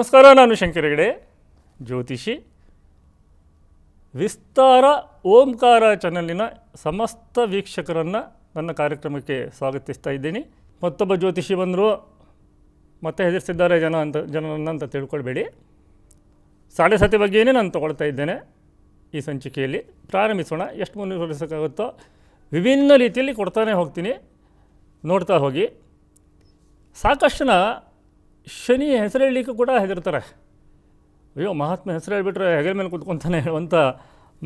ನಮಸ್ಕಾರ, ನಾನು ಶಂಕರ ಹೆಗಡೆ, ಜ್ಯೋತಿಷಿ. ವಿಸ್ತಾರ ಓಂಕಾರ ಚಾನಲಿನ ಸಮಸ್ತ ವೀಕ್ಷಕರನ್ನು ನನ್ನ ಕಾರ್ಯಕ್ರಮಕ್ಕೆ ಸ್ವಾಗತಿಸ್ತಾ ಇದ್ದೀನಿ. ಮತ್ತೊಬ್ಬ ಜ್ಯೋತಿಷಿ ಬಂದರು, ಮತ್ತೆ ಹೆದರಿಸಿದ್ದಾರೆ ಜನರನ್ನು ಅಂತ ತಿಳ್ಕೊಳ್ಬೇಡಿ. ಸಾಡೆ ಸತಿ ಬಗ್ಗೆಯೇ ನಾನು ತೊಗೊಳ್ತಾ ಇದ್ದೇನೆ. ಈ ಸಂಚಿಕೆಯಲ್ಲಿ ಪ್ರಾರಂಭಿಸೋಣ. ಎಷ್ಟು ಮುಂದುವರಿಸೋಕ್ಕಾಗುತ್ತೋ ವಿಭಿನ್ನ ರೀತಿಯಲ್ಲಿ ಕೊಡ್ತಾನೆ ಹೋಗ್ತೀನಿ, ನೋಡ್ತಾ ಹೋಗಿ. ಸಾಕಷ್ಟು ಜನ ಶನಿ ಹೆಸರು ಹೇಳಲಿಕ್ಕೆ ಕೂಡ ಹೆದರ್ತಾರೆ. ಅಯ್ಯೋ, ಮಹಾತ್ಮ ಹೆಸರು ಹೇಳಿಬಿಟ್ರೆ ಹೆಗಲ ಮೇಲೆ ಕೂತ್ಕೊತಾನೆ ಹೇಳುವಂಥ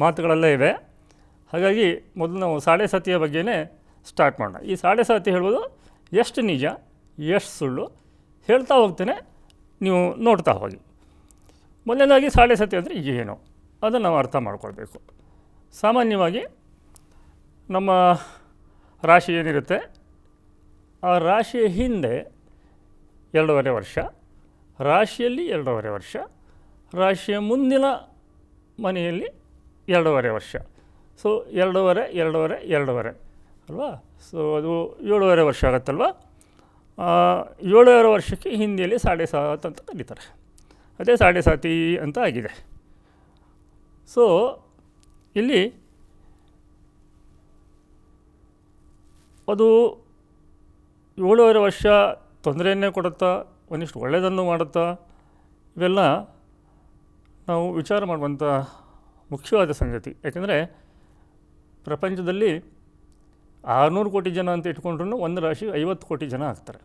ಮಾತುಗಳೆಲ್ಲ ಇವೆ. ಹಾಗಾಗಿ ಮೊದಲು ನಾವು ಸಾಡೆ ಸಾತಿಯ ಬಗ್ಗೆನೇ ಸ್ಟಾರ್ಟ್ ಮಾಡೋಣ. ಈ ಸಾಡೆ ಸಾತಿ ಹೇಳುವುದು ಎಷ್ಟು ನಿಜ, ಎಷ್ಟು ಸುಳ್ಳು ಹೇಳ್ತಾ ಹೋಗ್ತೇನೆ, ನೀವು ನೋಡ್ತಾ ಹೋಗಿ. ಮೊದಲನೇದಾಗಿ ಸಾಡೆ ಸಾತಿ ಅಂದರೆ ಏನು ಅದನ್ನು ನಾವು ಅರ್ಥ ಮಾಡ್ಕೊಳ್ಬೇಕು. ಸಾಮಾನ್ಯವಾಗಿ ನಮ್ಮ ರಾಶಿ ಏನಿರುತ್ತೆ, ಆ ರಾಶಿಯ ಹಿಂದೆ 2.5 ವರ್ಷ, ರಾಶಿಯಲ್ಲಿ 2.5 ವರ್ಷ, ರಾಶಿಯ ಮುಂದಿನ ಮನೆಯಲ್ಲಿ 2.5 ವರ್ಷ. ಸೊ 2.5 ಅಲ್ವಾ? ಸೊ ಅದು 7.5 ವರ್ಷ ಆಗುತ್ತಲ್ವ. 7.5 ವರ್ಷಕ್ಕೆ ಹಿಂದಿಯಲ್ಲಿ ಸಾಡೆ ಸಾತ್ ಅಂತ ಕರೀತಾರೆ. ಅದೇ ಸಾಡೆ ಸಾತಿ ಅಂತ ಆಗಿದೆ. ಸೊ ಇಲ್ಲಿ ಅದು 7.5 ವರ್ಷ ತೊಂದರೆಯನ್ನೇ ಕೊಡುತ್ತಾ, ಒಂದಿಷ್ಟು ಒಳ್ಳೆಯದನ್ನು ಮಾಡುತ್ತಾ, ಇವೆಲ್ಲ ನಾವು ವಿಚಾರ ಮಾಡುವಂಥ ಮುಖ್ಯವಾದ ಸಂಗತಿ. ಯಾಕೆಂದರೆ ಪ್ರಪಂಚದಲ್ಲಿ 600 ಕೋಟಿ ಜನ ಅಂತ ಇಟ್ಕೊಂಡ್ರೂ ಒಂದು ರಾಶಿ 50 ಕೋಟಿ ಜನ ಆಗ್ತಾರೆ.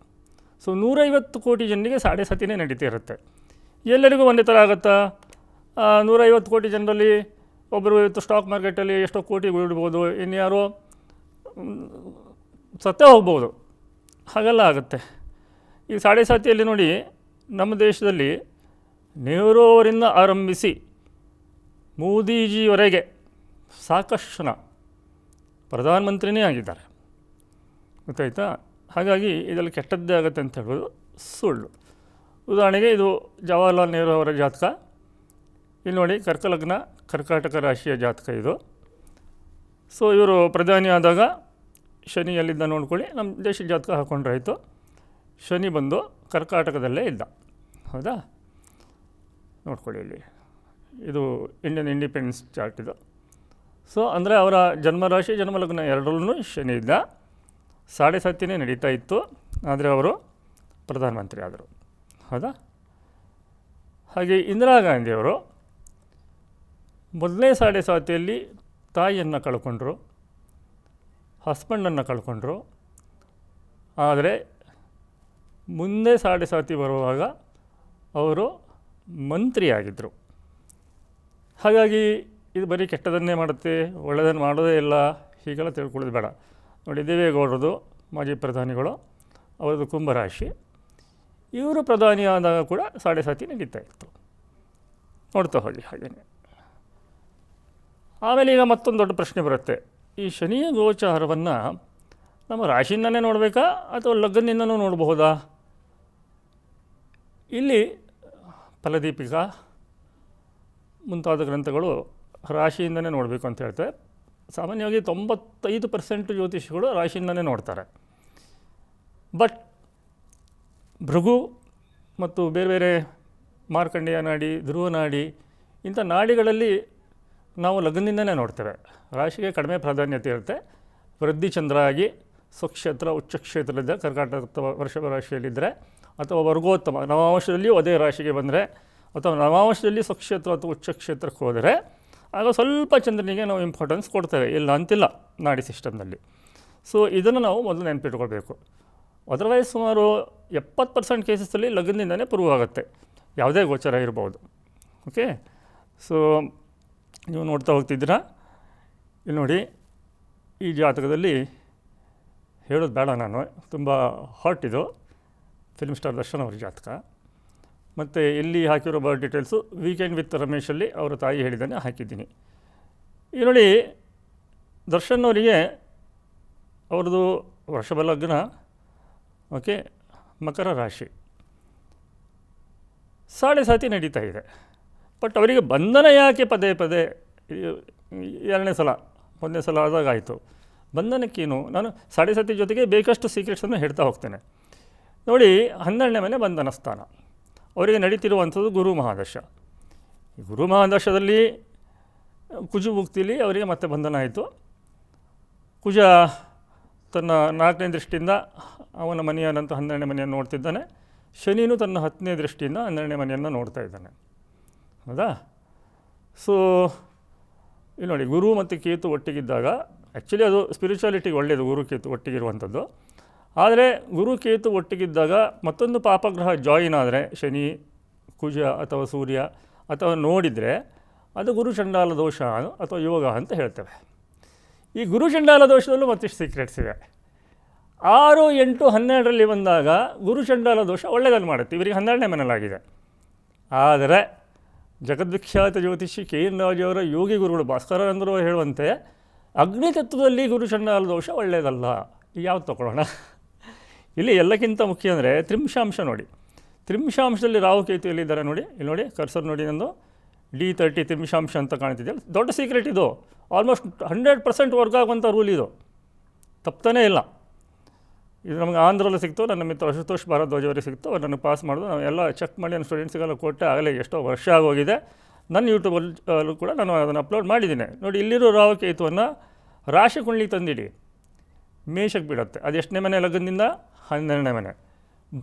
ಸೊ 150 ಕೋಟಿ ಜನರಿಗೆ ಸಾಡೆ ಸಾತಿನೇ ನಡೀತಾ ಇರುತ್ತೆ. ಎಲ್ಲರಿಗೂ ಒಂದೇ ಥರ ಆಗುತ್ತಾ? 150 ಕೋಟಿ ಜನರಲ್ಲಿ ಒಬ್ಬರು ಇವತ್ತು ಸ್ಟಾಕ್ ಮಾರ್ಕೆಟಲ್ಲಿ ಎಷ್ಟೋ ಕೋಟಿ ಬಿಡ್ಬೋದು, ಇನ್ಯಾರೋ ಸತ್ತೇ ಹೋಗ್ಬೋದು. ಹಾಗೆಲ್ಲ ಆಗುತ್ತೆ. ಈ ಸಾಡೆ ಸಾತಿಯಲ್ಲಿ ನೋಡಿ, ನಮ್ಮ ದೇಶದಲ್ಲಿ ನೆಹರು ಅವರಿಂದ ಆರಂಭಿಸಿ ಮೋದಿಜಿಯವರೆಗೆ ಸಾಕಷ್ಟು ಜನ ಪ್ರಧಾನಮಂತ್ರಿನೇ ಆಗಿದ್ದಾರೆ, ಗೊತ್ತಾಯ್ತಾ? ಹಾಗಾಗಿ ಇದರಲ್ಲಿ ಕೆಟ್ಟದ್ದೇ ಆಗುತ್ತೆ ಅಂತ ಹೇಳೋದು ಸುಳ್ಳು. ಉದಾಹರಣೆಗೆ ಇದು ಜವಾಹರ್ಲಾಲ್ ನೆಹರು ಅವರ ಜಾತಕ. ಇಲ್ಲಿ ನೋಡಿ, ಕರ್ಕಲಗ್ನ, ಕರ್ಕಾಟಕ ರಾಶಿಯ ಜಾತಕ ಇದು. ಸೊ ಇವರು ಪ್ರಧಾನಿ ಆದಾಗ ಶನಿಯಲ್ಲಿದ್ದ ನೋಡ್ಕೊಳ್ಳಿ. ನಮ್ಮ ದೇಶದ ಜಾತಕ ಹಾಕ್ಕೊಂಡ್ರೆ ಆಯಿತು. ಶನಿ ಬಂದು ಕರ್ಕಾಟಕದಲ್ಲೇ ಇದ್ದ, ಹೌದಾ? ನೋಡ್ಕೊಳ್ಳಿ, ಇಲ್ಲಿ ಇದು ಇಂಡಿಯನ್ ಇಂಡಿಪೆಂಡೆನ್ಸ್ ಚಾರ್ಟ್ ಇದು. ಸೊ ಅಂದರೆ ಅವರ ಜನ್ಮರಾಶಿ ಜನ್ಮಲಗ್ನ ಎರಡರಲ್ಲೂ ಶನಿ ಇದ್ದ. ಸಾಡೆ ಸಾತಿನೇ ನಡೀತಾ ಇತ್ತು, ಆದರೆ ಅವರು ಪ್ರಧಾನಮಂತ್ರಿ ಆದರು, ಹೌದಾ? ಹಾಗೆ ಇಂದಿರಾ ಗಾಂಧಿಯವರು ಮೊದಲನೇ ಸಾಡೆ ಸಾತಿಯಲ್ಲಿ ತಾಯಿಯನ್ನು ಕಳ್ಕೊಂಡ್ರು, ಹಸ್ಬೆಂಡನ್ನು ಕಳ್ಕೊಂಡ್ರು. ಆದರೆ ಮುಂದೆ ಸಾಡೆ ಸಾತಿ ಬರುವಾಗ ಅವರು ಮಂತ್ರಿಯಾಗಿದ್ದರು. ಹಾಗಾಗಿ ಇದು ಬರೀ ಕೆಟ್ಟದನ್ನೇ ಮಾಡುತ್ತೆ, ಒಳ್ಳೆಯದನ್ನು ಮಾಡೋದೇ ಇಲ್ಲ, ಹೀಗೆಲ್ಲ ತಿಳ್ಕೊಳ್ಳೋದು ಬೇಡ. ನೋಡಿ, ದೇವೇಗೌಡರದು ಮಾಜಿ ಪ್ರಧಾನಿಗಳು, ಅವರದ್ದು ಕುಂಭರಾಶಿ. ಇವರು ಪ್ರಧಾನಿ ಆದಾಗ ಕೂಡ ಸಾಡೆ ಸಾತಿ ನಡೀತಾ ಇತ್ತು, ನೋಡ್ತಾ ಹೋಗಿ. ಹಾಗೆಯೇ ಆಮೇಲೆ ಈಗ ಮತ್ತೊಂದು ದೊಡ್ಡ ಪ್ರಶ್ನೆ ಬರುತ್ತೆ. ಈ ಶನಿಯ ಗೋಚಾರವನ್ನು ನಮ್ಮ ರಾಶಿಯಿಂದನೇ ನೋಡಬೇಕಾ ಅಥವಾ ಲಗ್ನದಿಂದನೂ ನೋಡಬಹುದಾ? ಇಲ್ಲಿ ಫಲದೀಪಿಕಾ ಮುಂತಾದ ಗ್ರಂಥಗಳು ರಾಶಿಯಿಂದನೇ ನೋಡಬೇಕು ಅಂತ ಹೇಳ್ತಾರೆ. ಸಾಮಾನ್ಯವಾಗಿ 95% ಜ್ಯೋತಿಷಿಗಳು ರಾಶಿಯಿಂದನೇ ನೋಡ್ತಾರೆ. ಬಟ್ ಭೃಗು ಮತ್ತು ಬೇರೆ ಬೇರೆ ಮಾರ್ಕಂಡೇಯ ನಾಡಿ, ಧ್ರುವ ನಾಡಿ, ಇಂಥ ನಾಡಿಗಳಲ್ಲಿ ನಾವು ಲಗ್ನದಿಂದನೇ ನೋಡ್ತೇವೆ. ರಾಶಿಗೆ ಕಡಿಮೆ ಪ್ರಾಧಾನ್ಯತೆ ಇರುತ್ತೆ. ವೃದ್ಧಿ ಚಂದ್ರ ಆಗಿ ಸ್ವಕ್ಷೇತ್ರ ಉಚ್ಚಕ್ಷೇತ್ರದಿಂದ ಕರ್ಕಾಟಕ ಅಥವಾ ವೃಷಭ ರಾಶಿಯಲ್ಲಿದ್ದರೆ, ಅಥವಾ ವರ್ಗೋತ್ತಮ ನವಾಂಶದಲ್ಲಿಯೂ ಅದೇ ರಾಶಿಗೆ ಬಂದರೆ, ಅಥವಾ ನವಾಂಶದಲ್ಲಿ ಸ್ವಕ್ಷೇತ್ರ ಅಥವಾ ಉಚ್ಚಕ್ಷೇತ್ರಕ್ಕೆ ಹೋದರೆ ಆಗ ಸ್ವಲ್ಪ ಚಂದ್ರನಿಗೆ ನಾವು ಇಂಪಾರ್ಟೆನ್ಸ್ ಕೊಡ್ತೇವೆ, ಇಲ್ಲ ಅಂತಿಲ್ಲ ನಾಡಿ ಸಿಸ್ಟಮ್ನಲ್ಲಿ. ಸೊ ಇದನ್ನು ನಾವು ಮೊದಲು ನೆನಪಿಟ್ಕೊಳ್ಬೇಕು. ಅದರ್ವೈಸ್ ಸುಮಾರು 70% ಕೇಸಸ್ಸಲ್ಲಿ ಲಗ್ನದಿಂದನೇ ಪ್ರೂವ್ ಆಗುತ್ತೆ, ಯಾವುದೇ ಗೋಚರ ಇರ್ಬೋದು. ಓಕೆ, ಸೊ ನೀವು ನೋಡ್ತಾ ಹೋಗ್ತಿದ್ದೀರಾ. ಇಲ್ಲಿ ನೋಡಿ, ಈ ಜಾತಕದಲ್ಲಿ ಹೇಳೋದು ಬೇಡ, ನಾನು ತುಂಬ ಹಾಟ್ ಇದು, ಫಿಲ್ಮ್ ಸ್ಟಾರ್ ದರ್ಶನ್ ಅವ್ರ ಜಾತಕ. ಮತ್ತು ಇಲ್ಲಿ ಹಾಕಿರೋ ಬರ್ತ್ ಡೀಟೇಲ್ಸು ವೀಕೆಂಡ್ ವಿತ್ ರಮೇಶಲ್ಲಿ ಅವರ ತಾಯಿ ಹೇಳಿದ್ದಾನೆ ಹಾಕಿದ್ದೀನಿ. ಈ ನೋಡಿ, ದರ್ಶನ್ ಅವರಿಗೆ ಅವ್ರದ್ದು ವೃಷಭ ಲಗ್ನ, ಓಕೆ, ಮಕರ ರಾಶಿ, ಸಾಡೆ ಸಾತಿ ನಡೀತಾ ಇದೆ. ಬಟ್ ಅವರಿಗೆ ಬಂಧನ ಯಾಕೆ ಪದೇ ಪದೇ 2ನೇ ಸಲ, 1ನೇ ಸಲ ಆದಾಗ ಆಯಿತು. ಬಂಧನಕ್ಕೇನು? ನಾನು ಸಾಡೆ ಸಾತಿ ಜೊತೆಗೆ ಬೇಕಷ್ಟು ಸೀಕ್ರೆಟ್ಸನ್ನು ಹೇಳ್ತಾ ಹೋಗ್ತೇನೆ. ನೋಡಿ, 12ನೇ ಮನೆ ಬಂಧನ ಸ್ಥಾನ. ಅವರಿಗೆ ನಡೀತಿರುವಂಥದ್ದು ಗುರು ಮಹಾದಶ. ಈ ಗುರು ಮಹಾದಶದಲ್ಲಿ ಕುಜು ಮುಕ್ತಿಲಿ ಅವರಿಗೆ ಮತ್ತೆ ಬಂಧನ ಆಯಿತು. ಕುಜ ತನ್ನ 4ನೇ ದೃಷ್ಟಿಯಿಂದ ಅವನ ಮನೆಯನ್ನಂತ 12ನೇ ಮನೆಯನ್ನು ನೋಡ್ತಿದ್ದಾನೆ. ಶನಿಯೂ ತನ್ನ 10ನೇ ದೃಷ್ಟಿಯಿಂದ 12ನೇ ಮನೆಯನ್ನು ನೋಡ್ತಾ ಇದ್ದಾನೆ. ಹೌದಾ? ಸೊ ಇಲ್ಲಿ ನೋಡಿ, ಗುರು ಮತ್ತು ಕೇತು ಒಟ್ಟಿಗಿದ್ದಾಗ ಆ್ಯಕ್ಚುಲಿ ಅದು ಸ್ಪಿರಿಚುವಾಲಿಟಿಗೆ ಒಳ್ಳೆಯದು, ಗುರು ಕೇತು ಒಟ್ಟಿಗಿರುವಂಥದ್ದು. ಆದರೆ ಗುರು ಕೇತು ಒಟ್ಟಿಗಿದ್ದಾಗ ಮತ್ತೊಂದು ಪಾಪಗ್ರಹ ಜಾಯಿನ್ ಆದರೆ, ಶನಿ, ಕುಜ ಅಥವಾ ಸೂರ್ಯ ಅಥವಾ ನೋಡಿದರೆ ಅದು ಗುರುಚಂಡಾಲ ದೋಷ ಅಥವಾ ಯೋಗ ಅಂತ ಹೇಳ್ತೇವೆ. ಈ ಗುರುಚಂಡಾಲ ದೋಷದಲ್ಲೂ ಮತ್ತಿಷ್ಟು ಸೀಕ್ರೆಟ್ಸ್ ಇವೆ. 6, 8, 12ರಲ್ಲಿ ಬಂದಾಗ ಗುರುಚಂಡಾಲ ದೋಷ ಒಳ್ಳೆಯದನ್ನು ಮಾಡುತ್ತೆ. ಇವರಿಗೆ 12ನೇ ಮನೆಯಲ್ಲಾಗಿದೆ. ಆದರೆ ಜಗದ್ವಿಖ್ಯಾತ ಜ್ಯೋತಿಷಿ ಕೆ ಎನ್ ರಾಜುಯವರ ಯೋಗಿ ಗುರುಗಳು ಭಾಸ್ಕರಾನಂದರು ಹೇಳುವಂತೆ ಅಗ್ನಿತತ್ವದಲ್ಲಿ ಗುರುಚಂಡಾಲ ದೋಷ ಒಳ್ಳೆಯದಲ್ಲ. ಯಾವ್ದು ತಗೊಳ್ಳೋಣ? ಇಲ್ಲಿ ಎಲ್ಲಕ್ಕಿಂತ ಮುಖ್ಯ ಅಂದರೆ ತ್ರಿಂಶಾಂಶ ನೋಡಿ. ತ್ರಿಂಶಾಂಶದಲ್ಲಿ ರಾಹುಕೇತು ಎಲ್ಲಿದ್ದಾರೆ ನೋಡಿ, ಇಲ್ಲಿ ನೋಡಿ, ಕರ್ಸರ್ ನೋಡಿ, ನಂದು D30 ತ್ರಿಂಶಾಂಶ ಅಂತ ಕಾಣ್ತಿದೆಯಲ್ಲ. ದೊಡ್ಡ ಸೀಕ್ರೆಟ್ ಇದು. ಆಲ್ಮೋಸ್ಟ್ 100% ವರ್ಕ್ ಆಗುವಂಥ ರೂಲ್ ಇದು, ತಪ್ತಾನೇ ಇಲ್ಲ. ಇದು ನಮಗೆ ಆಂಧ್ರದಲ್ಲಿ ಸಿಕ್ತು, ನನ್ನ ಮಿತ್ರ ಅಶುತೋಷ್ ಭಾರದ್ವಾಜ್ ಅವರಿಗೆ ಸಿಕ್ತು. ಅವ್ರು ನನಗೆ ಪಾಸ್ ಮಾಡೋದು, ನಾವು ಎಲ್ಲ ಚೆಕ್ ಮಾಡಿ ನನ್ನ ಸ್ಟೂಡೆಂಟ್ಸ್ಗೆಲ್ಲ ಕೊಟ್ಟೆ. ಆಗಲೇ ಎಷ್ಟೋ ವರ್ಷ ಆಗೋಗಿದೆ. ನನ್ನ ಯೂಟ್ಯೂಬಲ್ಲೂ ಕೂಡ ನಾನು ಅದನ್ನು ಅಪ್ಲೋಡ್ ಮಾಡಿದ್ದೀನಿ. ನೋಡಿ, ಇಲ್ಲಿರೋ ರಾಹುಕೇತುವನ್ನು ರಾಶಿ ಕುಂಡ್ಲಿ ತಂದಿಡಿ, ಮೇಷಕ್ಕೆ ಬಿಡುತ್ತೆ. ಅದು ಎಷ್ಟನೇ ಮನೆ ಲಗ್ನದಿಂದ? 12ನೇ ಮನೆ,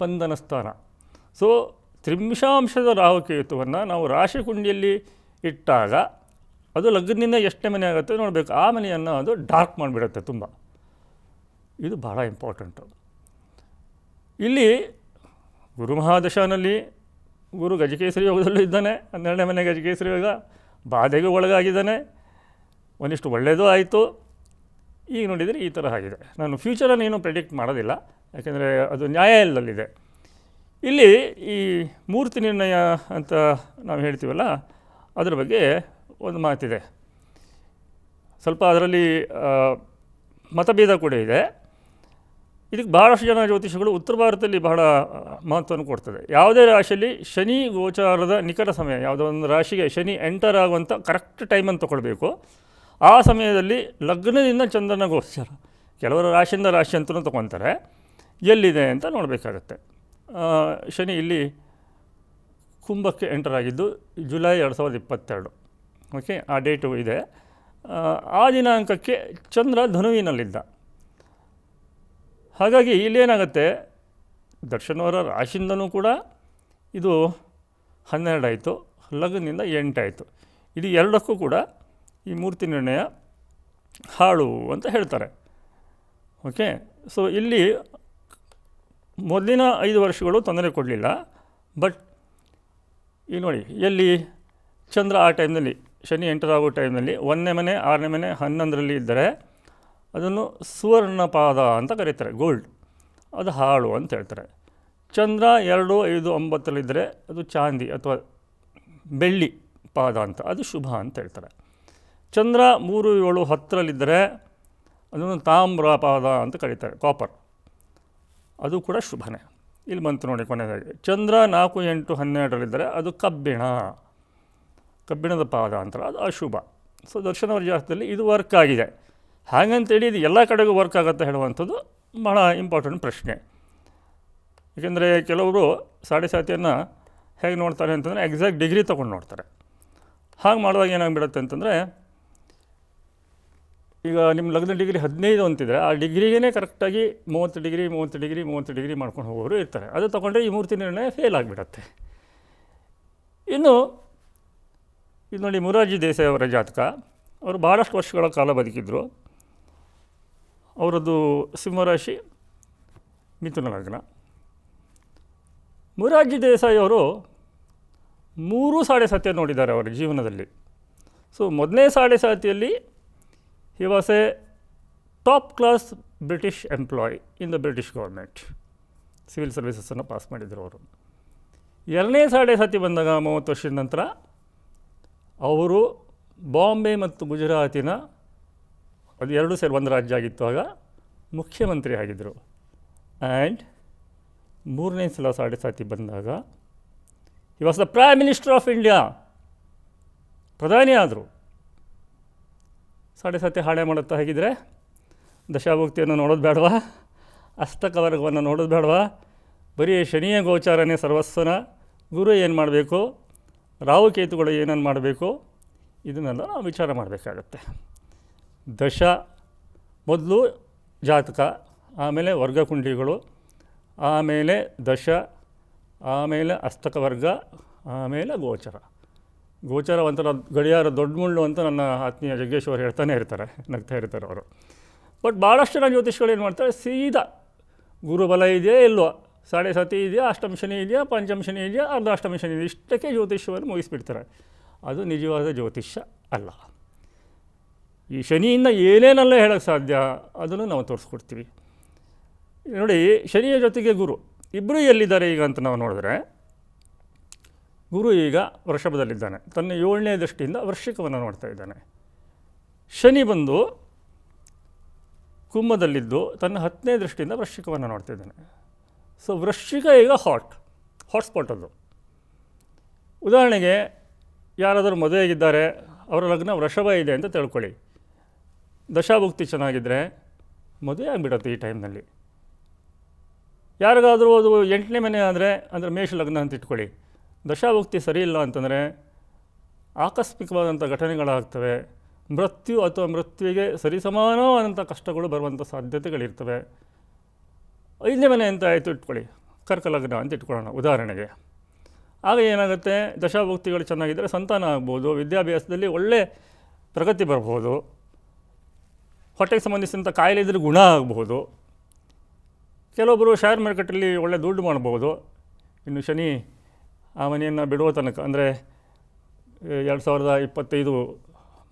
ಬಂಧನ ಸ್ಥಾನ. ಸೊ ತ್ರಿಂಶಾಂಶದ ರಾಹುಕೇತುವನ್ನು ನಾವು ರಾಶಿ ಕುಂಡಿಯಲ್ಲಿ ಇಟ್ಟಾಗ ಅದು ಲಗ್ನದಿಂದ ಎಷ್ಟನೇ ಮನೆ ಆಗುತ್ತೆ ನೋಡಬೇಕು. ಆ ಮನೆಯನ್ನು ಅದು ಡಾರ್ಕ್ ಮಾಡಿಬಿಡುತ್ತೆ ತುಂಬ. ಇದು ಭಾಳ ಇಂಪಾರ್ಟೆಂಟು. ಇಲ್ಲಿ ಗುರು ಮಹಾದಶನಲ್ಲಿ ಗುರು ಗಜಕೇಸರಿ ಯೋಗದಲ್ಲೂ ಇದ್ದಾನೆ. 12ನೇ ಮನೆ ಗಜಕೇಸರಿ ಯೋಗ, ಬಾಧೆಗೂ ಒಳಗಾಗಿದ್ದಾನೆ. ಒಂದಿಷ್ಟು ಒಳ್ಳೆಯದೂ ಆಯಿತು. ಈಗ ನೋಡಿದರೆ ಈ ಥರ ಆಗಿದೆ. ನಾನು ಫ್ಯೂಚರನ್ನು ಏನೂ ಪ್ರೆಡಿಕ್ಟ್ ಮಾಡೋದಿಲ್ಲ, ಯಾಕೆಂದರೆ ಅದು ನ್ಯಾಯಾಲಯದಲ್ಲಿದೆ. ಇಲ್ಲಿ ಈ ಮೂರ್ತಿ ನಿರ್ಣಯ ಅಂತ ನಾವು ಹೇಳ್ತೀವಲ್ಲ, ಅದರ ಬಗ್ಗೆ ಒಂದು ಮಾತಿದೆ. ಸ್ವಲ್ಪ ಅದರಲ್ಲಿ ಮತಭೇದ ಕೂಡ ಇದೆ. ಇದಕ್ಕೆ ಭಾಳಷ್ಟು ಜನ ಜ್ಯೋತಿಷಿಗಳು ಉತ್ತರ ಭಾರತದಲ್ಲಿ ಬಹಳ ಮಹತ್ವವನ್ನು ಕೊಡ್ತದೆ. ಯಾವುದೇ ರಾಶಿಯಲ್ಲಿ ಶನಿ ಗೋಚಾರದ ನಿಕಟ ಸಮಯ, ಯಾವುದೋ ಒಂದು ರಾಶಿಗೆ ಶನಿ ಎಂಟರ್ ಆಗುವಂಥ ಕರೆಕ್ಟ್ ಟೈಮನ್ನು ತೊಗೊಳ್ಬೇಕು. ಆ ಸಮಯದಲ್ಲಿ ಲಗ್ನದಿಂದ ಚಂದ್ರನ ಗೋಚಾರ, ಕೆಲವರು ರಾಶಿಯಿಂದ ರಾಶಿ ಅಂತಲೂ ತೊಗೊತಾರೆ, ಎಲ್ಲಿದೆ ಅಂತ ನೋಡಬೇಕಾಗತ್ತೆ. ಶನಿ ಇಲ್ಲಿ ಕುಂಭಕ್ಕೆ ಎಂಟರ್ ಆಗಿದ್ದು ಜುಲೈ 2022. ಓಕೆ, ಆ ಡೇಟು ಇದೆ. ಆ ದಿನಾಂಕಕ್ಕೆ ಚಂದ್ರ ಧನುವಿನಲ್ಲಿದ್ದ. ಹಾಗಾಗಿ ಇಲ್ಲೇನಾಗುತ್ತೆ, ದರ್ಶನ್ ಅವರ ರಾಶಿಯಿಂದನೂ ಕೂಡ ಇದು 12 ಆಯಿತು, ಲಗ್ನದಿಂದ 8 ಆಯಿತು. ಇದು ಎರಡಕ್ಕೂ ಕೂಡ ಈ ಮೂರ್ತಿ ನಿರ್ಣಯ ಹಾಳು ಅಂತ ಹೇಳ್ತಾರೆ. ಓಕೆ, ಸೊ ಇಲ್ಲಿ ಮೊದಲಿನ 5 ವರ್ಷಗಳು ತೊಂದರೆ ಕೊಡಲಿಲ್ಲ. ಬಟ್ ಈಗ ನೋಡಿ, ಎಲ್ಲಿ ಚಂದ್ರ ಆ ಟೈಮ್ನಲ್ಲಿ, ಶನಿ ಎಂಟರ್ ಆಗೋ ಟೈಮ್ನಲ್ಲಿ 1ನೇ ಮನೆ 6ನೇ ಮನೆ 11ರಲ್ಲಿ ಇದ್ದರೆ ಅದನ್ನು ಸುವರ್ಣ ಪಾದ ಅಂತ ಕರೀತಾರೆ, ಗೋಲ್ಡ್. ಅದು ಹಾಳು ಅಂತ ಹೇಳ್ತಾರೆ. ಚಂದ್ರ 2, 5, 9ರಲ್ಲಿದ್ದರೆ ಅದು ಚಾಂದಿ ಅಥವಾ ಬೆಳ್ಳಿ ಪಾದ ಅಂತ, ಅದು ಶುಭ ಅಂತ ಹೇಳ್ತಾರೆ. ಚಂದ್ರ 3, 7, 10ರಲ್ಲಿದ್ದರೆ ಅದನ್ನು ತಾಮ್ರ ಪಾದ ಅಂತ ಕರೀತಾರೆ, ಕಾಪರ್. ಅದು ಕೂಡ ಶುಭನೇ. ಇಲ್ಲಿ ಬಂತು ನೋಡಿ ಕೊನೆಯದಾಗಿ. ಚಂದ್ರ 4, 8, 12ರಲ್ಲಿದ್ದರೆ ಅದು ಕಬ್ಬಿಣದ ಪಾದ ಅಂತಾರೆ, ಅದು ಅಶುಭ. ಸೊ ದರ್ಶನ ಅವರ ಜಾತಕದಲ್ಲಿ ಇದು ವರ್ಕ್ ಆಗಿದೆ. ಹಾಗಂತೇಳಿ ಇದು ಎಲ್ಲ ಕಡೆಗೂ ವರ್ಕ್ ಆಗುತ್ತೆ ಹೇಳುವಂಥದ್ದು ಭಾಳ ಇಂಪಾರ್ಟೆಂಟ್ ಪ್ರಶ್ನೆ. ಏಕೆಂದರೆ ಕೆಲವರು ಸಾಡೆ ಸಾತಿಯನ್ನು ಹೇಗೆ ನೋಡ್ತಾರೆ ಅಂತಂದರೆ ಎಕ್ಸಾಕ್ಟ್ ಡಿಗ್ರಿ ತೊಗೊಂಡು ನೋಡ್ತಾರೆ. ಹಾಗೆ ಮಾಡುವಾಗ ಏನಾಗ್ಬಿಡುತ್ತೆ ಅಂತಂದರೆ, ಈಗ ನಿಮ್ಮ ಲಗ್ನ ಡಿಗ್ರಿ 15 ಅಂತಿದ್ರೆ ಆ ಡಿಗ್ರಿಗೇ ಕರೆಕ್ಟಾಗಿ 30 ಡಿಗ್ರಿ 30 ಡಿಗ್ರಿ 30 ಡಿಗ್ರಿ ಮಾಡ್ಕೊಂಡು ಹೋಗೋರು ಇರ್ತಾರೆ. ಅದು ತೊಗೊಂಡ್ರೆ ಈ ಮೂರ್ತಿ ನಿರ್ಣಯ ಫೇಲ್ ಆಗಿಬಿಡತ್ತೆ. ಇನ್ನು ಇದು ನೋಡಿ, ಮೊರಾರ್ಜಿ ದೇಸಾಯಿ ಅವರ ಜಾತಕ. ಅವರು ಭಾಳಷ್ಟು ವರ್ಷಗಳ ಕಾಲ ಬದುಕಿದ್ರು. ಅವರದ್ದು ಸಿಂಹರಾಶಿ, ಮಿಥುನ ಲಗ್ನ. ಮೊರಾರ್ಜಿ ದೇಸಾಯಿ ಅವರು 3 ಸಾಡೆ ಸಾತಿ ನೋಡಿದ್ದಾರೆ ಅವರ ಜೀವನದಲ್ಲಿ. ಸೊ ಮೊದಲನೇ ಸಾಡೆ ಸಾತಿಯಲ್ಲಿ he was a top class British employee in the British government. Civil ಸರ್ವಿಸಸನ್ನು ಪಾಸ್ ಮಾಡಿದರು ಅವರು. 2ನೇ ಸಾಡೆ ಸಾತಿ ಬಂದಾಗ 30 ವರ್ಷದ ನಂತರ ಅವರು ಬಾಂಬೆ ಮತ್ತು ಗುಜರಾತಿನ, ಅದು 2 ಸೇರಿ ಒಂದು ರಾಜ್ಯ ಆಗಿತ್ತು, ಆಗ ಮುಖ್ಯಮಂತ್ರಿ ಆಗಿದ್ದರು. ಆ್ಯಂಡ್ 3ನೇ ಸಲ ಸಾಡೆ ಸಾತಿ ಬಂದಾಗ he was the prime minister of India, ಪ್ರಧಾನಿ ಆದರು. ಸಾಡೆ ಸಾತಿ ಹಾಳೆ ಮಾಡುತ್ತಾ ಹೇಗಿದ್ರೆ ದಶಾಭುಕ್ತಿಯನ್ನು ನೋಡೋದು ಬೇಡವಾ, ಅಷ್ಟಕವರ್ಗವನ್ನು ನೋಡೋದು ಬೇಡವಾ, ಬರೀ ಶನಿಯ ಗೋಚಾರನೇ ಸರ್ವಸ್ವನ ಗುರು ಏನು ಮಾಡಬೇಕು, ರಾಹುಕೇತುಗಳು ಏನನ್ನು ಮಾಡಬೇಕು, ಇದನ್ನೆಲ್ಲ ನಾವು ವಿಚಾರ ಮಾಡಬೇಕಾಗತ್ತೆ. ದಶ ಮೊದಲು ಜಾತಕ, ಆಮೇಲೆ ವರ್ಗಕುಂಡಿಗಳು, ಆಮೇಲೆ ದಶ, ಆಮೇಲೆ ಅಸ್ತಕವರ್ಗ, ಆಮೇಲೆ ಗೋಚರ. ಗೋಚರ ಒಂಥರ ಗಡಿಯಾರ ದೊಡ್ಡ ಮುಳ್ಳು ಅಂತ ನನ್ನ ಆತ್ಮೀಯ ಜಗ್ಗೇಶ್ವರ್ ಹೇಳ್ತಾನೆ ಇರ್ತಾರೆ, ನಗ್ತಾ ಇರ್ತಾರೆ ಅವರು. ಬಟ್ ಭಾಳಷ್ಟು ಜನ ಜ್ಯೋತಿಷ್ಗಳು ಏನು ಮಾಡ್ತಾರೆ, ಸೀದಾ ಗುರುಬಲ ಇದೆಯಾ ಇಲ್ವೋ, ಸಾಡೆ ಸತಿ ಇದೆಯಾ, ಅಷ್ಟಮ ಶನಿ ಇದೆಯಾ, ಪಂಚಮ ಶನಿ ಇದೆಯಾ, ಅರ್ಧಾಷ್ಟಮ ಶನಿ ಇದೆಯಾ, ಇಷ್ಟಕ್ಕೆ ಜ್ಯೋತಿಷ್ಯವನ್ನು ಮುಗಿಸ್ಬಿಡ್ತಾರೆ. ಅದು ನಿಜವಾದ ಜ್ಯೋತಿಷ್ಯ ಅಲ್ಲ. ಈ ಶನಿಯಿಂದ ಏನೇನೆಲ್ಲ ಹೇಳೋಕ್ಕೆ ಸಾಧ್ಯ ಅದನ್ನು ನಾವು ತೋರಿಸ್ಕೊಡ್ತೀವಿ. ನೋಡಿ, ಶನಿಯ ಜೊತೆಗೆ ಗುರು ಇಬ್ಬರೂ ಎಲ್ಲಿದ್ದಾರೆ ಈಗ ಅಂತ ನಾವು ನೋಡಿದ್ರೆ, ಗುರು ಈಗ ವೃಷಭದಲ್ಲಿದ್ದಾನೆ, ತನ್ನ 7ನೇ ದೃಷ್ಟಿಯಿಂದ ವೃಶ್ಚಿಕವನ್ನು ನೋಡ್ತಾ ಇದ್ದಾನೆ. ಶನಿ ಬಂದು ಕುಂಭದಲ್ಲಿದ್ದು ತನ್ನ 10ನೇ ದೃಷ್ಟಿಯಿಂದ ವೃಶ್ಚಿಕವನ್ನು ನೋಡ್ತಾ ಇದ್ದಾನೆ. ಸೊ ವೃಶ್ಚಿಕ ಈಗ ಹಾಟ್ಸ್ಪಾಟ್ ಅದು. ಉದಾಹರಣೆಗೆ ಯಾರಾದರೂ ಮದುವೆಯಾಗಿದ್ದಾರೆ, ಅವರ ಲಗ್ನ ವೃಷಭ ಇದೆ ಅಂತ ತಿಳ್ಕೊಳ್ಳಿ. ದಶಾಭುಕ್ತಿ ಚೆನ್ನಾಗಿದ್ದರೆ ಮದುವೆ ಆಗಿಬಿಡುತ್ತೆ ಈ ಟೈಮ್ನಲ್ಲಿ. ಯಾರಿಗಾದರೂ ಅದು 8ನೇ ಮನೆ ಅಂದರೆ ಮೇಷ ಲಗ್ನ ಅಂತ ಇಟ್ಕೊಳ್ಳಿ, ದಶಾಭುಕ್ತಿ ಸರಿ ಇಲ್ಲ ಅಂತಂದರೆ ಆಕಸ್ಮಿಕವಾದಂಥ ಘಟನೆಗಳಾಗ್ತವೆ. ಮೃತ್ಯು ಅಥವಾ ಮೃತ್ಯುವಿಗೆ ಸರಿಸಮಾನವಾದಂಥ ಕಷ್ಟಗಳು ಬರುವಂಥ ಸಾಧ್ಯತೆಗಳಿರ್ತವೆ. 5ನೇ ಮನೆ ಅಂತ ಆಯಿತು ಇಟ್ಕೊಳ್ಳಿ, ಕರ್ಕ ಲಗ್ನ ಅಂತ ಇಟ್ಕೊಳ್ಳೋಣ ಉದಾಹರಣೆಗೆ. ಆಗ ಏನಾಗುತ್ತೆ, ದಶಾಭುಕ್ತಿಗಳು ಚೆನ್ನಾಗಿದ್ದರೆ ಸಂತಾನ ಆಗ್ಬೋದು, ವಿದ್ಯಾಭ್ಯಾಸದಲ್ಲಿ ಒಳ್ಳೆ ಪ್ರಗತಿ ಬರ್ಬೋದು, ಹೊಟ್ಟೆಗೆ ಸಂಬಂಧಿಸಿದಂಥ ಕಾಯಿಲೆ ಇದ್ದರೆ ಗುಣ ಆಗ್ಬೋದು, ಕೆಲವೊಬ್ಬರು ಶೇರ್ ಮಾರ್ಕೆಟಲ್ಲಿ ಒಳ್ಳೆ ದುಡ್ಡು ಮಾಡ್ಬೋದು. ಇನ್ನು ಶನಿ ಆ ಮನೆಯನ್ನು ಬಿಡುವ ತನಕ ಅಂದರೆ 2025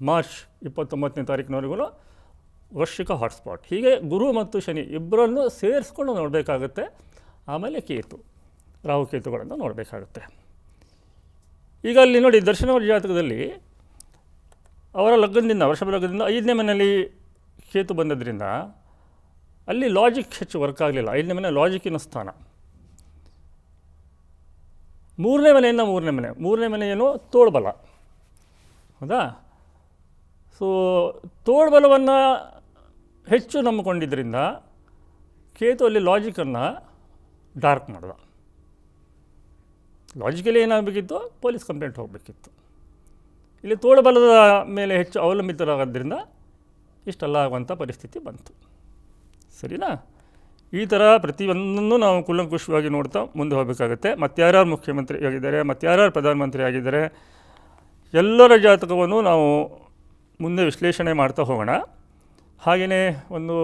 ಮಾರ್ಚ್ 29ನೇ ತಾರೀಕಿನವರೆಗೂ ವೃಶ್ಚಿಕ ಹಾಟ್ಸ್ಪಾಟ್. ಹೀಗೆ ಗುರು ಮತ್ತು ಶನಿ ಇಬ್ಬರನ್ನು ಸೇರಿಸ್ಕೊಂಡು ನೋಡಬೇಕಾಗುತ್ತೆ. ಆಮೇಲೆ ಕೇತು, ರಾಹುಕೇತುಗಳನ್ನು ನೋಡಬೇಕಾಗುತ್ತೆ. ಈಗ ಅಲ್ಲಿ ನೋಡಿ, ದರ್ಶನವರ ಜಾತಕದಲ್ಲಿ ಅವರ ಲಗ್ನದಿಂದ, ವೃಷಭ ಲಗ್ನದಿಂದ 5ನೇ ಮನೆಯಲ್ಲಿ ಕೇತು ಬಂದದ್ರಿಂದ ಅಲ್ಲಿ ಲಾಜಿಕ್ ಹೆಚ್ಚು ವರ್ಕ್ ಆಗಲಿಲ್ಲ. 5ನೇ ಮನೆ ಲಾಜಿಕ್ಕಿನ ಸ್ಥಾನ. 3ನೇ ಮನೆಯಿಂದ 3ನೇ ಮನೆ ಏನು, ತೋಳ್ಬಲ. ಹೌದಾ? ಸೊ ತೋಳ್ಬಲವನ್ನು ಹೆಚ್ಚು ನಂಬಿಕೊಂಡಿದ್ದರಿಂದ ಕೇತು ಅಲ್ಲಿ ಲಾಜಿಕನ್ನು ಡಾರ್ಕ್ ಮಾಡ್ದ. ಲಾಜಿಕಲಿ ಏನಾಗಬೇಕಿತ್ತು, ಪೊಲೀಸ್ ಕಂಪ್ಲೇಂಟ್ ಹೋಗಬೇಕಿತ್ತು. ಇಲ್ಲಿ ತೋಳ್ಬಲದ ಮೇಲೆ ಹೆಚ್ಚು ಅವಲಂಬಿತರಾಗೋದ್ರಿಂದ ಇಷ್ಟೆಲ್ಲ ಆಗುವಂಥ ಪರಿಸ್ಥಿತಿ ಬಂತು. ಸರಿನಾ? ಈ ಥರ ಪ್ರತಿಯೊಂದನ್ನು ನಾವು ಕೂಲಂಕುಷವಾಗಿ ನೋಡ್ತಾ ಮುಂದೆ ಹೋಗಬೇಕಾಗುತ್ತೆ. ಮತ್ತಾರ್ಯಾರು ಮುಖ್ಯಮಂತ್ರಿ ಆಗಿದ್ದಾರೆ, ಮತ್ತಾರ್ಯಾರು ಪ್ರಧಾನಮಂತ್ರಿ ಆಗಿದ್ದಾರೆ, ಎಲ್ಲರ ಜಾತಕವನ್ನು ನಾವು ಮುಂದೆ ವಿಶ್ಲೇಷಣೆ ಮಾಡ್ತಾ ಹೋಗೋಣ. ಹಾಗೆಯೇ ಒಂದು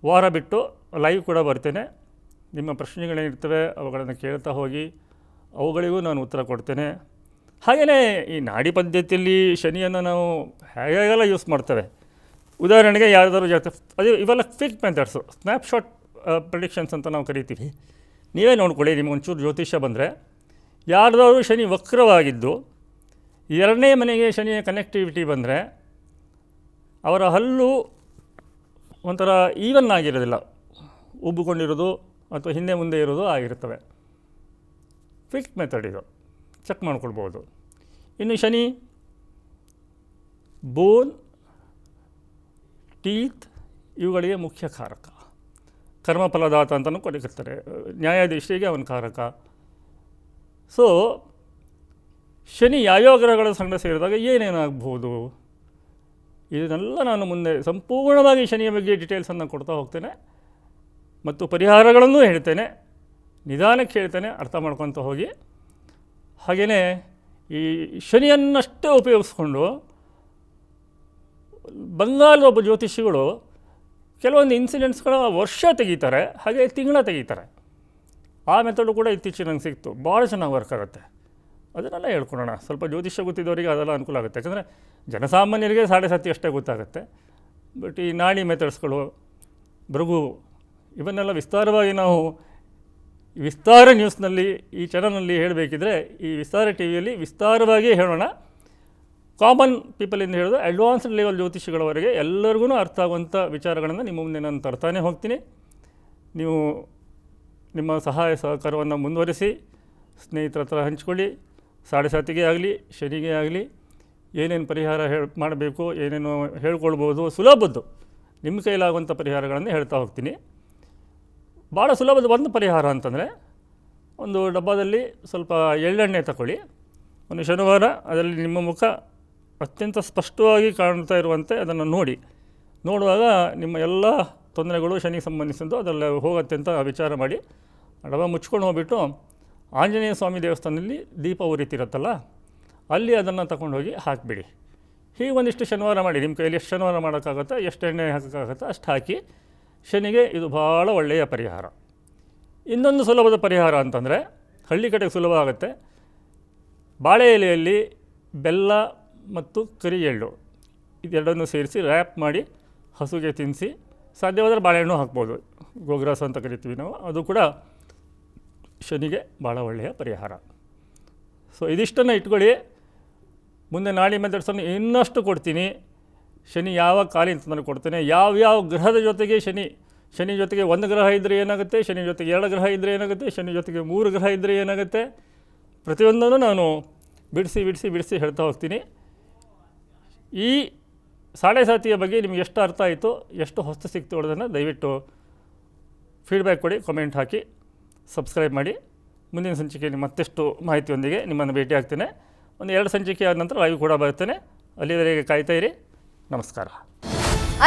ವಾರ ಬಿಟ್ಟು ಲೈವ್ ಕೂಡ ಬರ್ತೇನೆ. ನಿಮ್ಮ ಪ್ರಶ್ನೆಗಳೇನಿರ್ತವೆ ಅವುಗಳನ್ನು ಕೇಳ್ತಾ ಹೋಗಿ, ಅವುಗಳಿಗೂ ನಾನು ಉತ್ತರ ಕೊಡ್ತೇನೆ. ಹಾಗೆಯೇ ಈ ನಾಡಿ ಪದ್ಧತಿಯಲ್ಲಿ ಶನಿಯನ್ನು ನಾವು ಹೇಗೆಲ್ಲ ಯೂಸ್ ಮಾಡ್ತೇವೆ. ಉದಾಹರಣೆಗೆ ಯಾವ್ದಾದ್ರು ಅದು ಇವೆಲ್ಲ ಫೇಕ್ ಮೆಥಡ್ಸು, ಸ್ನ್ಯಾಪ್ಶಾಟ್ ಪ್ರಿಡಿಕ್ಷನ್ಸ್ ಅಂತ ನಾವು ಕರಿತೀವಿ. ನೀವೇ ನೋಡ್ಕೊಳ್ಳಿ, ನಿಮಗೆ ಒಂಚೂರು ಜ್ಯೋತಿಷ್ಯ ಬಂದರೆ ಯಾರ್ದಾದ್ರೂ ಶನಿ ವಕ್ರವಾಗಿದ್ದು 2ನೇ ಮನೆಗೆ ಶನಿಯ ಕನೆಕ್ಟಿವಿಟಿ ಬಂದರೆ ಅವರ ಹಲ್ಲು ಒಂಥರ ಈವನ್ ಆಗಿರೋದಿಲ್ಲ, ಉಬ್ಬಿಕೊಂಡಿರೋದು ಅಥವಾ ಹಿಂದೆ ಮುಂದೆ ಇರೋದು ಆಗಿರ್ತವೆ. ಫಿಕ್ ಮೆಥಡ್ ಇದು, ಚೆಕ್ ಮಾಡ್ಕೊಳ್ಬೋದು. ಇನ್ನು ಶನಿ ಬೋನ್, ಟೀತ್ ಇವುಗಳಿಗೆ ಮುಖ್ಯ ಕಾರಕ. ಕರ್ಮಫಲದಾತ ಅಂತಲೂ ಕೊಟ್ಟಿರ್ತಾರೆ, ನ್ಯಾಯಾಧೀಶರಿಗೆ ಅವನ ಕಾರಕ. ಸೊ ಶನಿ ಯಾವ್ಯಾವ ಗ್ರಹಗಳ ಸಂಘ ಸೇರಿದಾಗ ಏನೇನಾಗ್ಬೋದು ಇದನ್ನೆಲ್ಲ ನಾನು ಮುಂದೆ ಸಂಪೂರ್ಣವಾಗಿ ಶನಿಯ ಬಗ್ಗೆ ಡೀಟೇಲ್ಸನ್ನು ಕೊಡ್ತಾ ಹೋಗ್ತೇನೆ ಮತ್ತು ಪರಿಹಾರಗಳನ್ನೂ ಹೇಳ್ತೇನೆ. ನಿಧಾನಕ್ಕೆ ಹೇಳ್ತೇನೆ, ಅರ್ಥ ಮಾಡ್ಕೊತ ಹೋಗಿ. ಹಾಗೆಯೇ ಈ ಶನಿಯನ್ನಷ್ಟೇ ಉಪಯೋಗಿಸ್ಕೊಂಡು ಬಂಗಾಲದ ಒಬ್ಬ ಜ್ಯೋತಿಷಿಗಳು ಕೆಲವೊಂದು ಇನ್ಸಿಡೆಂಟ್ಸ್ಗಳ ವರ್ಷ ತೆಗಿತಾರೆ, ಹಾಗೆ ತಿಂಗಳ ತೆಗಿತಾರೆ. ಆ ಮೆಥಡು ಕೂಡ ಇತ್ತೀಚೆಗೆ ನಂಗೆ ಸಿಕ್ತು, ಭಾಳ ಚೆನ್ನಾಗಿ ವರ್ಕ್ ಆಗುತ್ತೆ. ಅದನ್ನೆಲ್ಲ ಹೇಳ್ಕೊಡೋಣ. ಸ್ವಲ್ಪ ಜ್ಯೋತಿಷ್ಯ ಗೊತ್ತಿದ್ದವರಿಗೆ ಅದೆಲ್ಲ ಅನುಕೂಲ ಆಗುತ್ತೆ. ಯಾಕಂದರೆ ಜನಸಾಮಾನ್ಯರಿಗೆ ಸಾಡೆ ಸತಿ ಅಷ್ಟೇ ಗೊತ್ತಾಗುತ್ತೆ. ಬಟ್ ಈ ನಾಡಿ ಮೆಥಡ್ಸ್ಗಳು, ಭೃಗು ಇವನ್ನೆಲ್ಲ ವಿಸ್ತಾರವಾಗಿ ನಾವು ವಿಸ್ತಾರ ನ್ಯೂಸ್ನಲ್ಲಿ ಈ ಚಾನಲ್ನಲ್ಲಿ ಹೇಳಬೇಕಿದ್ರೆ ಈ ವಿಸ್ತಾರ ಟಿ ವಿಯಲ್ಲಿ ವಿಸ್ತಾರವಾಗಿ ಹೇಳೋಣ. ಕಾಮನ್ ಪೀಪಲಿಂದ ಹೇಳಿದ್ರೆ ಅಡ್ವಾನ್ಸ್ಡ್ ಲೆವೆಲ್ ಜ್ಯೋತಿಷಿಗಳವರೆಗೆ ಎಲ್ಲರಿಗೂ ಅರ್ಥ ಆಗುವಂಥ ವಿಚಾರಗಳನ್ನು ನಿಮ್ಮ ಮುಂದೆ ನಾನು ತರ್ತಾನೆ ಹೋಗ್ತೀನಿ. ನೀವು ನಿಮ್ಮ ಸಹಾಯ ಸಹಕಾರವನ್ನು ಮುಂದುವರಿಸಿ ಸ್ನೇಹಿತರ ಹತ್ರ ಹಂಚ್ಕೊಳ್ಳಿ. ಸಾಡೆ ಸಾತಿಗೆ ಆಗಲಿ ಶನಿಗೆ ಆಗಲಿ ಏನೇನು ಪರಿಹಾರ ಮಾಡಬೇಕು, ಏನೇನು ಹೇಳ್ಕೊಳ್ಬೋದು, ಸುಲಭದ್ದು ನಿಮ್ಮ ಕೈಲಾಗುವಂಥ ಪರಿಹಾರಗಳನ್ನು ಹೇಳ್ತಾ ಹೋಗ್ತೀನಿ. ಭಾಳ ಸುಲಭದ ಒಂದು ಪರಿಹಾರ ಅಂತಂದರೆ ಒಂದು ಡಬ್ಬದಲ್ಲಿ ಸ್ವಲ್ಪ ಎಳ್ಳೆಣ್ಣೆ ತಗೊಳ್ಳಿ. ಒಂದು ಶನಿವಾರ ಅದರಲ್ಲಿ ನಿಮ್ಮ ಮುಖ ಅತ್ಯಂತ ಸ್ಪಷ್ಟವಾಗಿ ಕಾಣ್ತಾ ಇರುವಂತೆ ಅದನ್ನು ನೋಡುವಾಗ ನಿಮ್ಮ ಎಲ್ಲ ತೊಂದರೆಗಳು ಶನಿಗೆ ಸಂಬಂಧಿಸಿದ್ದು ಅದೆಲ್ಲ ಹೋಗುತ್ತೆ ಅಂತ ವಿಚಾರ ಮಾಡಿ ಡಬ್ಬ ಮುಚ್ಕೊಂಡು ಹೋಗ್ಬಿಟ್ಟು ಆಂಜನೇಯ ಸ್ವಾಮಿ ದೇವಸ್ಥಾನದಲ್ಲಿ ದೀಪ ಉರಿತಿರುತ್ತಲ್ಲ ಅಲ್ಲಿ ಅದನ್ನು ತಗೊಂಡೋಗಿ ಹಾಕಿಬಿಡಿ. ಹೀಗೆ ಒಂದಿಷ್ಟು ಶನಿವಾರ ಮಾಡಿ. ನಿಮ್ಮ ಕೈಯಲ್ಲಿ ಎಷ್ಟು ಶನಿವಾರ ಮಾಡೋಕ್ಕಾಗುತ್ತೋ, ಎಷ್ಟು ಎಣ್ಣೆ ಹಾಕೋಕ್ಕಾಗುತ್ತೋ ಅಷ್ಟು ಹಾಕಿ. ಶನಿಗೆ ಇದು ಭಾಳ ಒಳ್ಳೆಯ ಪರಿಹಾರ. ಇನ್ನೊಂದು ಸುಲಭದ ಪರಿಹಾರ ಅಂತಂದರೆ ಹಳ್ಳಿ ಕಡೆಗೆ ಸುಲಭ ಆಗುತ್ತೆ. ಬಾಳೆ ಎಲೆಯಲ್ಲಿ ಬೆಲ್ಲ ಮತ್ತು ಕರಿ ಎಳ್ಳು ಇದೆರಡನ್ನು ಸೇರಿಸಿ ರ್ಯಾಪ್ ಮಾಡಿ ಹಸುಗೆ ತಿನ್ನಿಸಿ, ಸಾಧ್ಯವಾದರೆ ಬಾಳೆಹಣ್ಣು ಹಾಕ್ಬೋದು, ಗೋಗ್ರಾಸ ಅಂತ ಕರಿತೀವಿ ನಾವು, ಅದು ಕೂಡ ಶನಿಗೆ ಭಾಳ ಒಳ್ಳೆಯ ಪರಿಹಾರ. ಸೊ ಇದಿಷ್ಟನ್ನು ಇಟ್ಕೊಳ್ಳಿ. ಮುಂದೆ ನಾಡಿ ಮೆಥಡ್ಸನ್ನು ಇನ್ನಷ್ಟು ಕೊಡ್ತೀನಿ. ಶನಿ ಯಾವ ಕಾಲಿನ ತೊಂದರೆ ಕೊಡ್ತೇನೆ, ಯಾವ್ಯಾವ ಗ್ರಹದ ಜೊತೆಗೆ ಶನಿ ಜೊತೆಗೆ 1 ಗ್ರಹ ಇದ್ದರೆ ಏನಾಗುತ್ತೆ, ಶನಿ ಜೊತೆಗೆ 2 ಗ್ರಹ ಇದ್ದರೆ ಏನಾಗುತ್ತೆ, ಶನಿ ಜೊತೆಗೆ 3 ಗ್ರಹ ಇದ್ದರೆ ಏನಾಗುತ್ತೆ, ಪ್ರತಿಯೊಂದನ್ನು ನಾನು ಬಿಡಿಸಿ ಹೇಳ್ತಾ ಹೋಗ್ತೀನಿ. ಈ ಸಾಡೆ ಸಾತಿಯ ಬಗ್ಗೆ ನಿಮಗೆ ಎಷ್ಟು ಅರ್ಥ ಆಯಿತು, ಎಷ್ಟು ಹೊಸ್ತು ಸಿಕ್ತು ಅನ್ನೋದನ್ನು ದಯವಿಟ್ಟು ಫೀಡ್ಬ್ಯಾಕ್ ಕೊಡಿ, ಕಾಮೆಂಟ್ ಹಾಕಿ, ಸಬ್ಸ್ಕ್ರೈಬ್ ಮಾಡಿ. ಮುಂದಿನ ಸಂಚಿಕೆಯಲ್ಲಿ ಮತ್ತಷ್ಟು ಮಾಹಿತಿಯೊಂದಿಗೆ ನಿಮ್ಮನ್ನು ಭೇಟಿ ಆಗ್ತೇನೆ. ಒಂದು 2 ಸಂಚಿಕೆ ಆದ ನಂತರ ಲೈವ್ ಕೂಡ ಬರ್ತೇನೆ. ಅಲ್ಲಿವರೆಗೆ ಕಾಯ್ತಾ ಇರಿ. ನಮಸ್ಕಾರ.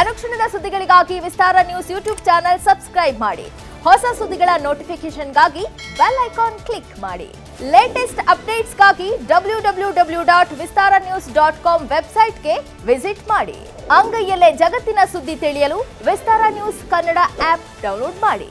ಅನುಕ್ಷಣದ ಸುದ್ದಿಗಳಿಗಾಗಿ ವಿಸ್ತಾರ ನ್ಯೂಸ್ ಯೂಟ್ಯೂಬ್ ಚಾನೆಲ್ ಸಬ್ಸ್ಕ್ರೈಬ್ ಮಾಡಿ. ಹೊಸ ಸುದ್ದಿಗಳ ನೋಟಿಫಿಕೇಶನ್ಗಾಗಿ ಬೆಲ್ ಐಕಾನ್ ಕ್ಲಿಕ್ ಮಾಡಿ. ಲೇಟೆಸ್ಟ್ ಅಪ್ಡೇಟ್ಸ್ಗಾಗಿ www.vistaranews.com ವೆಬ್ಸೈಟ್ಗೆ ವಿಸಿಟ್ ಮಾಡಿ. ಅಂಗೈಯಲ್ಲೇ ಜಗತ್ತಿನ ಸುದ್ದಿ ತಿಳಿಯಲು ವಿಸ್ತಾರ ನ್ಯೂಸ್ ಕನ್ನಡ ಆಪ್ ಡೌನ್ಲೋಡ್ ಮಾಡಿ.